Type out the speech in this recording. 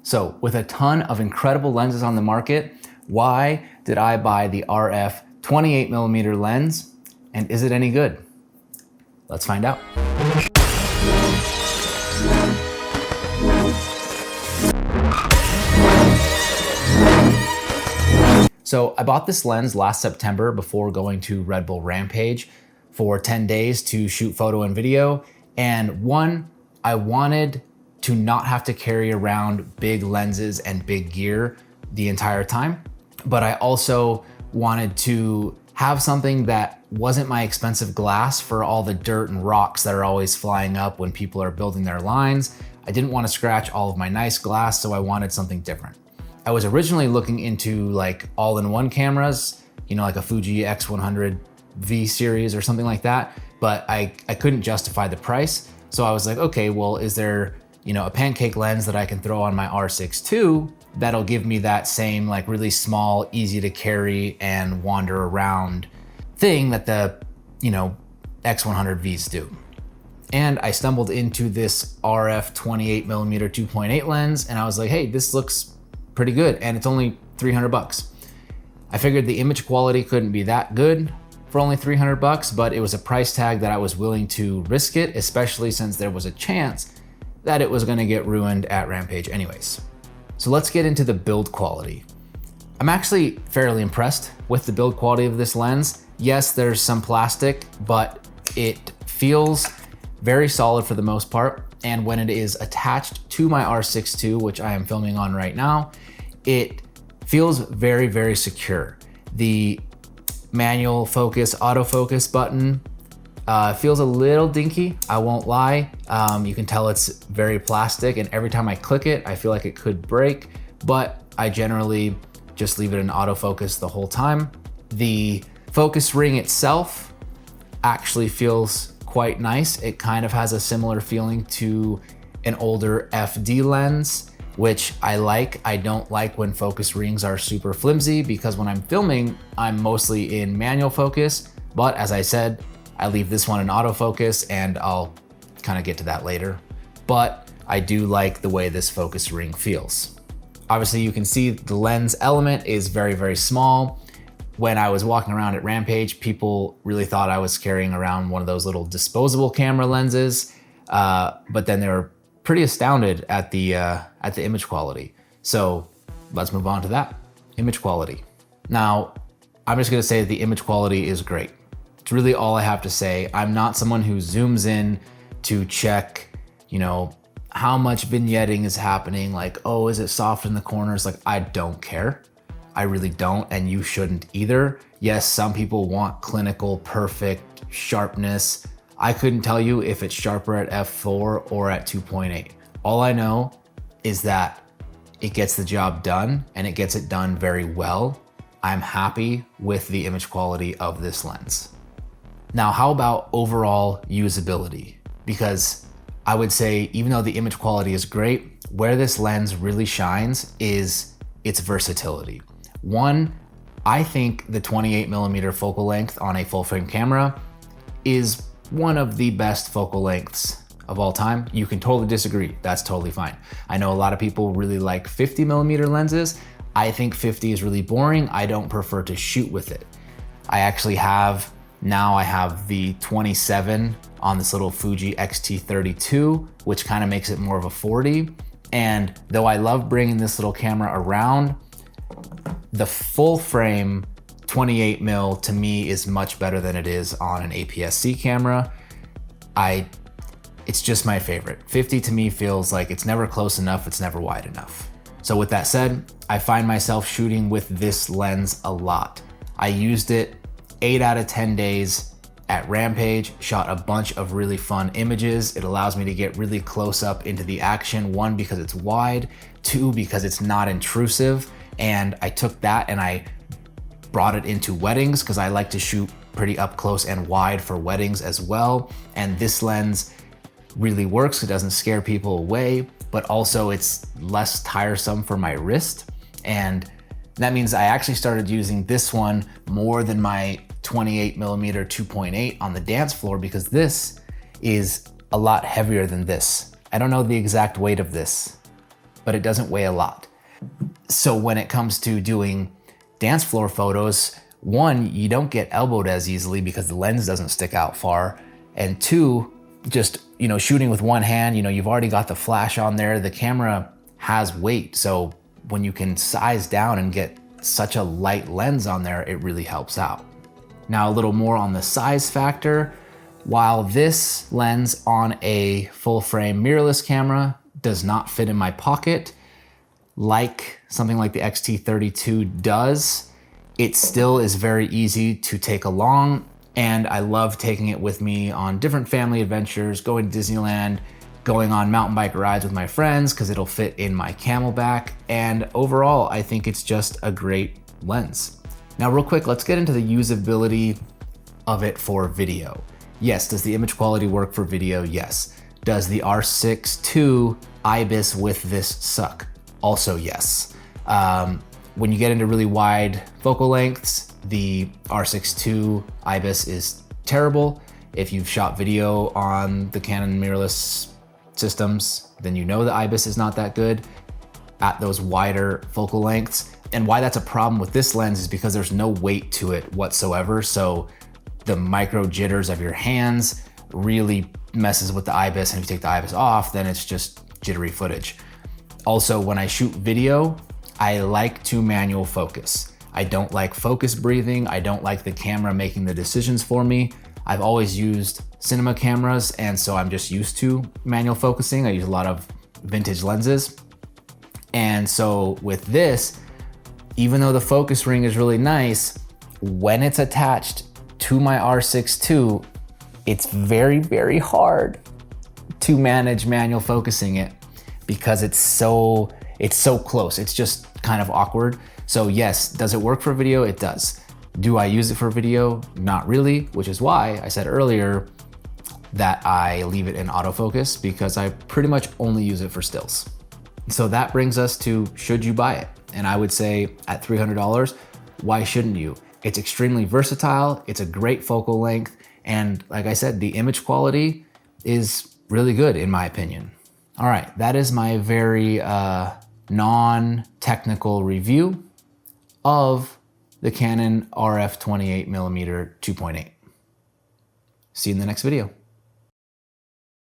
So with a ton of incredible lenses on the market, why did I buy the RF 28mm lens? And is it any good? Let's find out. So I bought this lens last September before going to Red Bull Rampage for 10 days to shoot photo and video. And one, I wanted to not have to carry around big lenses and big gear the entire time. But I also wanted to have something that wasn't my expensive glass for all the dirt and rocks that are always flying up when people are building their lines. I didn't want to scratch all of my nice glass, so I wanted something different. I was originally looking into like all-in-one cameras, you know, like a Fuji X100 V series or something like that, but I couldn't justify the price. So I was like, okay, well, is there, you know, a pancake lens that I can throw on my R6 II that'll give me that same like really small, easy to carry and wander around thing that the, you know, X100 Vs do. And I stumbled into this RF 28mm 2.8 lens and I was like, hey, this looks pretty good and it's only 300 bucks. I figured the image quality couldn't be that good for only 300 bucks, but it was a price tag that I was willing to risk it, especially since there was a chance that it was gonna get ruined at Rampage anyways. So let's get into the build quality. I'm actually fairly impressed with the build quality of this lens. Yes, there's some plastic, but it feels very solid for the most part. And when it is attached to my R6 II, which I am filming on right now, it feels very, very secure. The manual focus, autofocus button feels a little dinky, I won't lie. You can tell it's very plastic and every time I click it, I feel like it could break, but I generally just leave it in autofocus the whole time. The focus ring itself actually feels quite nice. It kind of has a similar feeling to an older FD lens, which I like. I don't like when focus rings are super flimsy because when I'm filming, I'm mostly in manual focus. But as I said, I leave this one in autofocus and I'll kind of get to that later. But I do like the way this focus ring feels. Obviously you can see the lens element is very, very small. When I was walking around at Rampage, people really thought I was carrying around one of those little disposable camera lenses, but then they were pretty astounded at the image quality. So let's move on to that, image quality. Now, I'm just gonna say that the image quality is great. It's really all I have to say. I'm not someone who zooms in to check, you know, how much vignetting is happening, like, oh, is it soft in the corners? Like, I don't care. I really don't, and you shouldn't either. Yes, some people want clinical, perfect sharpness. I couldn't tell you if it's sharper at f4 or at 2.8. All I know is that it gets the job done and it gets it done very well. I'm happy with the image quality of this lens. Now, how about overall usability? Because I would say, even though the image quality is great, where this lens really shines is its versatility. One, I think the 28mm focal length on a full frame camera is one of the best focal lengths of all time. You can totally disagree, that's totally fine. I know a lot of people really like 50mm lenses. I think 50 is really boring. I don't prefer to shoot with it. I actually have, now I have the 27 on this little Fuji X-T32, which kind of makes it more of a 40. And though I love bringing this little camera around, the full frame 28mm to me is much better than it is on an APS-C camera. It's just my favorite. 50 to me feels like it's never close enough, it's never wide enough. So with that said, I find myself shooting with this lens a lot. I used it 8 out of 10 days at Rampage, shot a bunch of really fun images. It allows me to get really close up into the action. One, because it's wide. Two, because it's not intrusive. And I took that and I brought it into weddings because I like to shoot pretty up close and wide for weddings as well. And this lens really works. It doesn't scare people away, but also it's less tiresome for my wrist. And that means I actually started using this one more than my 28mm 2.8 on the dance floor because this is a lot heavier than this. I don't know the exact weight of this, but it doesn't weigh a lot. So when it comes to doing dance floor photos, one, you don't get elbowed as easily because the lens doesn't stick out far. And two, just, shooting with one hand, you've already got the flash on there. The camera has weight. So when you can size down and get such a light lens on there, it really helps out. Now a little more on the size factor. While this lens on a full frame mirrorless camera does not fit in my pocket, like something like the X-T32 does, it still is very easy to take along, and I love taking it with me on different family adventures, going to Disneyland, going on mountain bike rides with my friends because it'll fit in my Camelback, and overall I think it's just a great lens. Now real quick, let's get into the usability of it for video. Yes, does the image quality work for video? Yes. Does the R6 II IBIS with this suck? Also yes. When you get into really wide focal lengths, the R6 II IBIS is terrible. If you've shot video on the Canon mirrorless systems, then you know the IBIS is not that good at those wider focal lengths. And why that's a problem with this lens is because there's no weight to it whatsoever. So the micro jitters of your hands really messes with the IBIS. And if you take the IBIS off, then it's just jittery footage. Also, when I shoot video, I like to manual focus. I don't like focus breathing. I don't like the camera making the decisions for me. I've always used cinema cameras, and so I'm just used to manual focusing. I use a lot of vintage lenses. And so with this, even though the focus ring is really nice, when it's attached to my R6 II, it's very, very hard to manage manual focusing it because it's so close. It's just kind of awkward. So yes, does it work for video? It does. Do I use it for video? Not really, which is why I said earlier that I leave it in autofocus because I pretty much only use it for stills. So that brings us to, should you buy it? And I would say at $300, why shouldn't you? It's extremely versatile. It's a great focal length. And like I said, the image quality is really good in my opinion. All right, that is my very non-technical review of the Canon RF 28mm 2.8. See you in the next video.